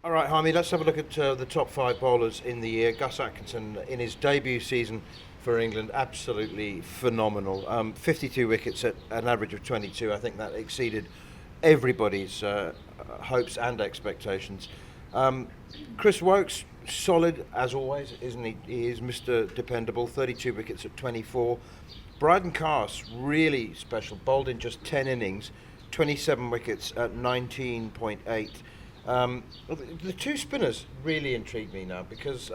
All right, Harmy, let's have a look at the top five bowlers in the year. Gus Atkinson, in his debut season for England, absolutely phenomenal. 52 wickets at an average of 22. I think that exceeded everybody's hopes and expectations. Chris Woakes, solid as always, isn't he? He is Mr. Dependable, 32 wickets at 24. Brydon Carse, really special, bowled in just 10 innings, 27 wickets at 19.8. The two spinners really intrigue me now because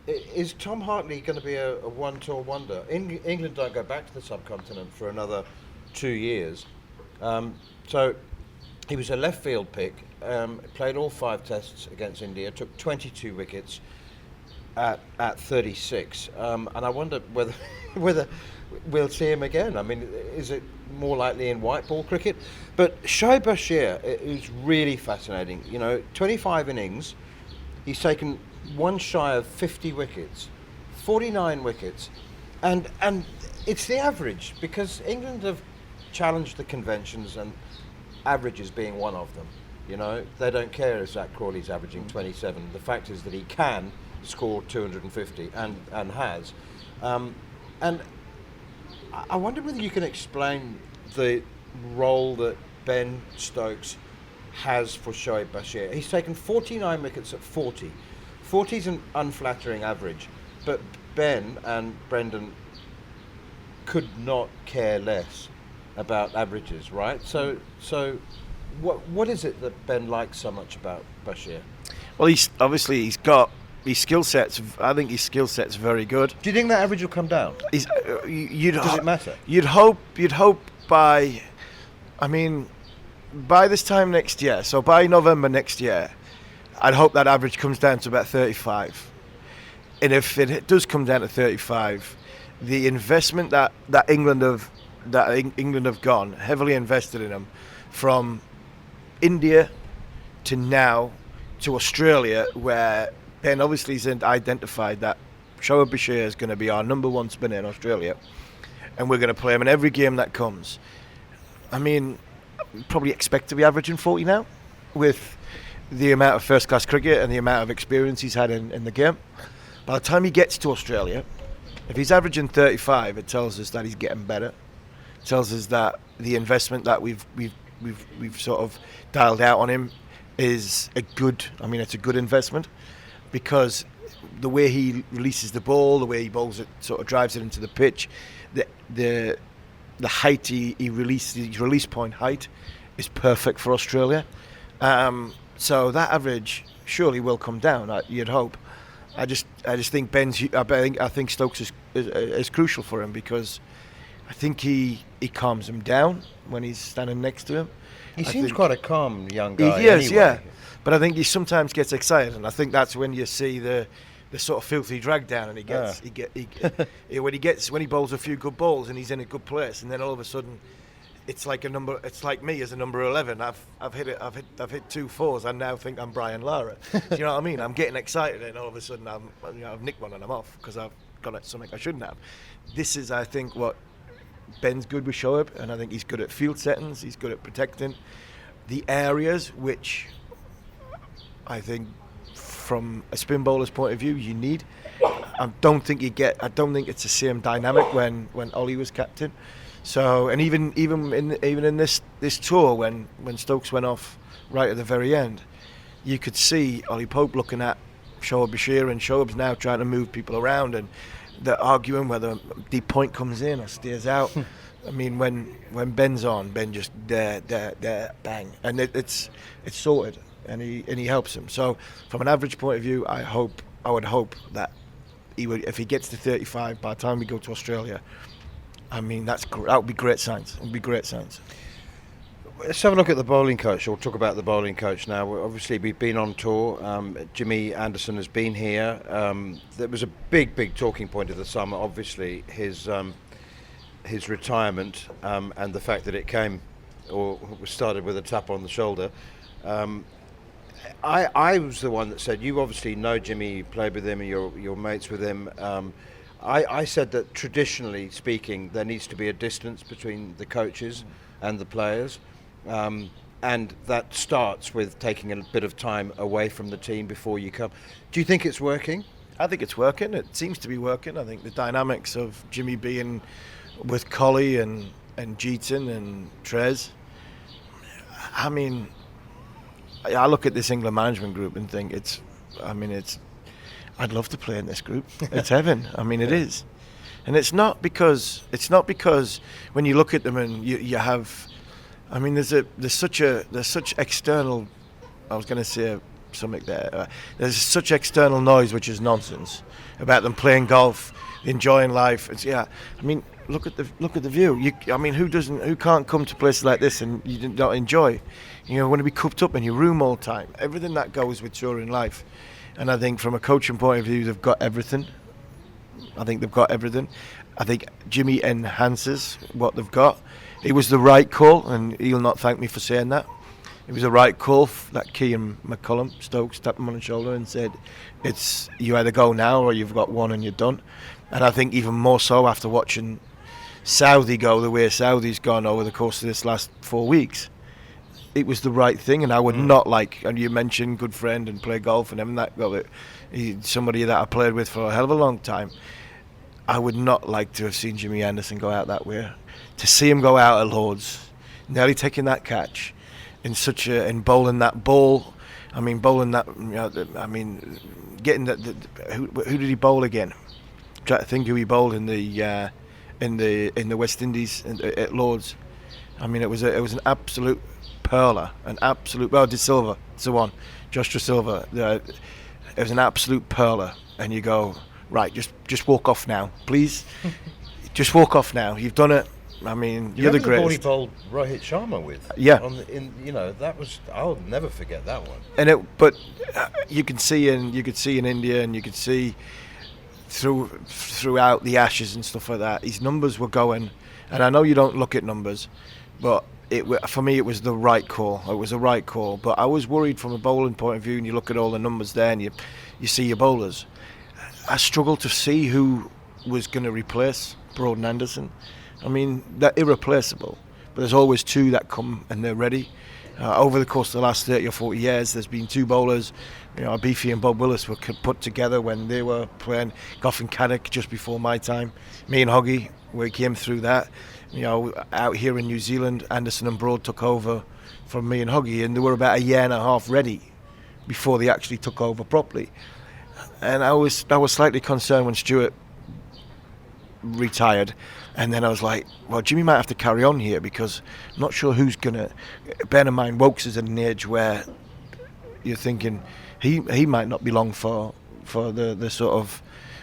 is Tom Hartley going to be a one-tour wonder? England don't go back to the subcontinent for another 2 years. So he was a left field pick, played all 5 tests against India, took 22 wickets at 36. And I wonder whether whether we'll see him again. I mean, is it more likely in white ball cricket? But Shoaib Bashir is really fascinating. 25 innings, he's taken one shy of 50 wickets, 49 wickets, and it's the average because England have challenged the conventions and averages being one of them. They don't care if Zach Crawley's averaging 27. The fact is that he can score 250 and has. And I wonder whether you can explain the role that Ben Stokes has for Shoaib Bashir. He's taken 49 wickets at 40. 40 is an unflattering average, but Ben and Brendan could not care less about averages, right? So what is it that Ben likes so much about Bashir? Well, he's got his skill sets. I think his skill set's very good. Do you think that average will come down? Does it matter? You'd hope by this time next year, so by November next year, I'd hope that average comes down to about 35. And if it does come down to 35, the investment that England have gone heavily invested in them, from India to now to Australia, where Ben obviously has identified that Shoaib Bashir is going to be our number one spinner in Australia, and we're going to play him in every game that comes. I mean, probably expect to be averaging 40 now, with the amount of first-class cricket and the amount of experience he's had in the game. By the time he gets to Australia, if he's averaging 35, it tells us that he's getting better. It tells us that the investment that we've sort of dialed out on him is it's a good investment, because the way he releases the ball, the way he bowls it, sort of drives it into the pitch, the height he releases, his release point height is perfect for Australia. So that average surely will come down, you'd hope. I just think I think Stokes is crucial for him, because I think he calms him down when he's standing next to him. He seems quite a calm young guy. He is, anyway. yeah. But I think he sometimes gets excited, and I think that's when you see the sort of filthy drag down, and when he bowls a few good balls and he's in a good place, and then all of a sudden it's like me as a number 11. I've hit 2 4s. I now think I'm Brian Lara. Do you know what I mean? I'm getting excited, and all of a sudden I've nicked one and I'm off because I've got at something I shouldn't have. This is, I think, what Ben's good with Shoaib, and I think he's good at field settings. He's good at protecting the areas which I think, from a spin bowler's point of view, you need. I don't think it's the same dynamic when Ollie was captain. So, and even in this tour, when Stokes went off right at the very end, you could see Ollie Pope looking at Shoaib Bashir, and Shoaib's now trying to move people around, and they're arguing whether deep point comes in or stays out. I mean, when Ben's on, Ben just there, bang, and it's sorted, and he helps him. So, from an average point of view, I would hope that if he gets to 35 by the time we go to Australia, I mean, that would be great signs. It would be great signs. Let's have a look at the bowling coach. We'll talk about the bowling coach now. Obviously, we've been on tour. Jimmy Anderson has been here. There was a big talking point of the summer, obviously, his retirement, and the fact that it came or was started with a tap on the shoulder. I was the one that said, you obviously know Jimmy, you played with him, and you're mates with him. I said that traditionally speaking, there needs to be a distance between the coaches and the players. and that starts with taking a bit of time away from the team before you come. Do you think it's working? I think it's working. It seems to be working. I think the dynamics of Jimmy being with Collie and Jeaton and Trez. I mean, I look at this England management group and think I'd love to play in this group. It's heaven. I mean, it is. And it's not because when you look at them and you have, I mean, there's such external, I was going to say something there. There's such external noise which is nonsense about them playing golf, enjoying life. I mean, look at the view. Who can't come to places like this and you don't enjoy? You know, want to be cooped up in your room all the time. Everything that goes with touring life. And I think from a coaching point of view, they've got everything. I think Jimmy enhances what they've got. It was the right call, and he'll not thank me for saying that. It was the right call that Kean McCullum, Stokes, tapped him on the shoulder and said, "It's you either go now or you've got one and you're done." And I think even more so after watching Saudi go the way Saudi's gone over the course of this last 4 weeks, it was the right thing. And I would not like, and you mentioned good friend and play golf and everything that, well, somebody that I played with for a hell of a long time. I would not like to have seen Jimmy Anderson go out that way. To see him go out at Lords, nearly taking that catch, in bowling that ball. I mean, bowling that. Getting that. Who did he bowl again? I'm trying to think who he bowled in the West Indies at Lords. I mean, it was an absolute perler, De Silva, it's the one, Josh De Silva. It was an absolute perler, and you go, right, just walk off now, please. Just walk off now. You've done it. I mean, you're the greatest. The ball he bowled Rohit Sharma with. Yeah. That was. I'll never forget that one. But you could see in India, and you could see throughout the Ashes and stuff like that, his numbers were going. And I know you don't look at numbers, but for me it was the right call. It was a right call. But I was worried from a bowling point of view, and you look at all the numbers there, and you see your bowlers. I struggled to see who was going to replace Brydon Anderson. I mean, they're irreplaceable, but there's always two that come and they're ready. Over the course of the last 30 or 40 years, there's been two bowlers. Beefy and Bob Willis were put together when they were playing Gough and Caddick just before my time. Me and Hoggy, we came through that. Out here in New Zealand, Anderson and Broad took over from me and Hoggy, and they were about a year and a half ready before they actually took over properly. And I was slightly concerned when Stuart retired, and then I was like, well, Jimmy might have to carry on here, because I'm not sure who's gonna. Bear in mind, Wokes is at an age where you're thinking he might not be long for the sort of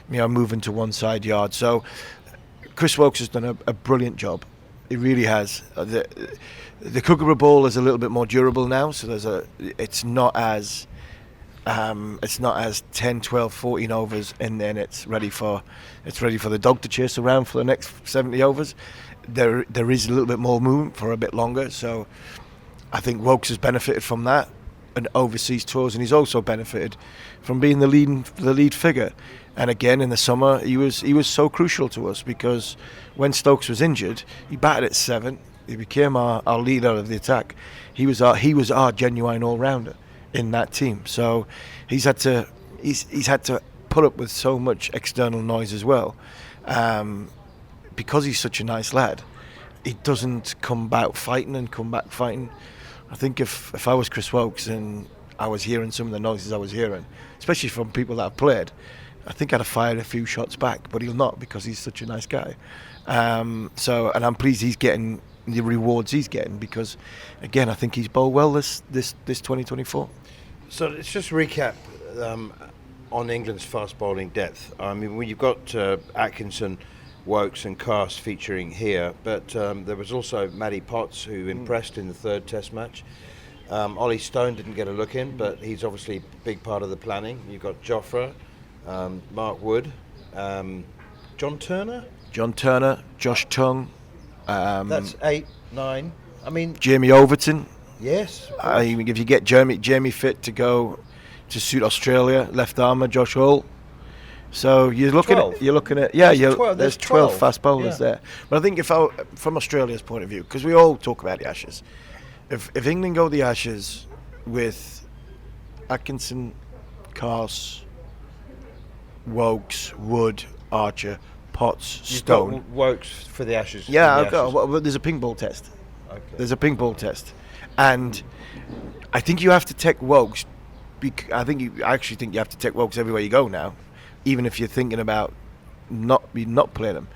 moving to one side yard. So Chris Wokes has done a brilliant job. He really has. The Kookaburra ball is a little bit more durable now, so it's not as 10, 12, 14 overs and then it's ready for the dog to chase around for the next 70 overs. There is a little bit more movement for a bit longer, so I think Wokes has benefited from that and overseas tours, and he's also benefited from being the lead figure. And again, in the summer, he was so crucial to us, because when Stokes was injured, he batted at 7. He became our leader of the attack. He was our genuine all-rounder in that team. So he's had to put up with so much external noise as well, because he's such a nice lad. He doesn't come back fighting. I think if I was Chris Wokes and I was hearing some of the noises I was hearing, especially from people that I've played, I think I'd have fired a few shots back, but he'll not, because he's such a nice guy. And I'm pleased he's getting the rewards he's getting, because again, I think he's bowled well this 2024. So let's just recap on England's fast bowling depth. I mean, when you've got Atkinson, Wokes and Carse featuring here, but there was also Matty Potts, who impressed in the third Test match. Ollie Stone didn't get a look in, but he's obviously a big part of the planning. You've got Jofra, Mark Wood, John Turner, Josh Tongue. That's 8, 9. I mean, Jamie Overton. Yes. I mean, if you get Jamie fit to go to suit Australia, left armour, Josh Hall. So you're looking at there's 12 fast bowlers there. But I think from Australia's point of view, because we all talk about the Ashes, if England go the Ashes with Atkinson, Carse, Wokes, Wood, Archer, Potts, You've Stone. got Wokes for the Ashes. Yeah, in the I've got. Ashes. Well, there's a ping ball test. Okay. There's a ping ball test, and I think you have to take Wokes. I actually think you have to take Wokes everywhere you go now, even if you're thinking about not playing them,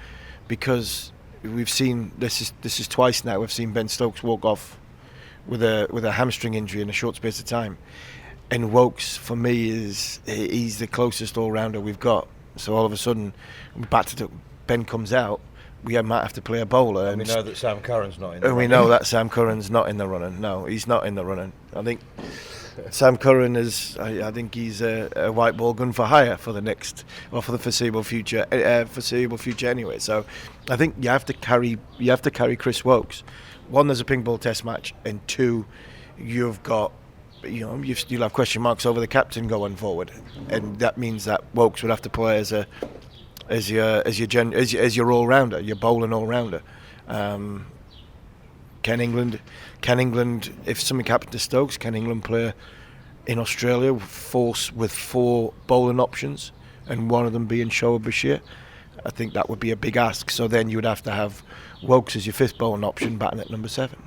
because we've seen this is twice now. We've seen Ben Stokes walk off with a hamstring injury in a short space of time, and Wokes for me he's the closest all rounder we've got. So all of a sudden, Ben comes out. We might have to play a bowler. And we know that Sam Curran's not in the running. We know that Sam Curran's not in the running. No, he's not in the running. I think Sam Curran is. I think he's a white ball gun for hire for the foreseeable future. Foreseeable future anyway. So I think you have to carry Chris Wokes. One, there's a ping ball test match, and two, you've got. You'll have question marks over the captain going forward, and that means that Wokes would have to play as your all rounder, your bowling all rounder. Can England, if something happened to Stokes, can England play in Australia with 4 bowling options and one of them being Shoaib Bashir? I think that would be a big ask. So then you would have to have Wokes as your 5th bowling option, batting at number 7.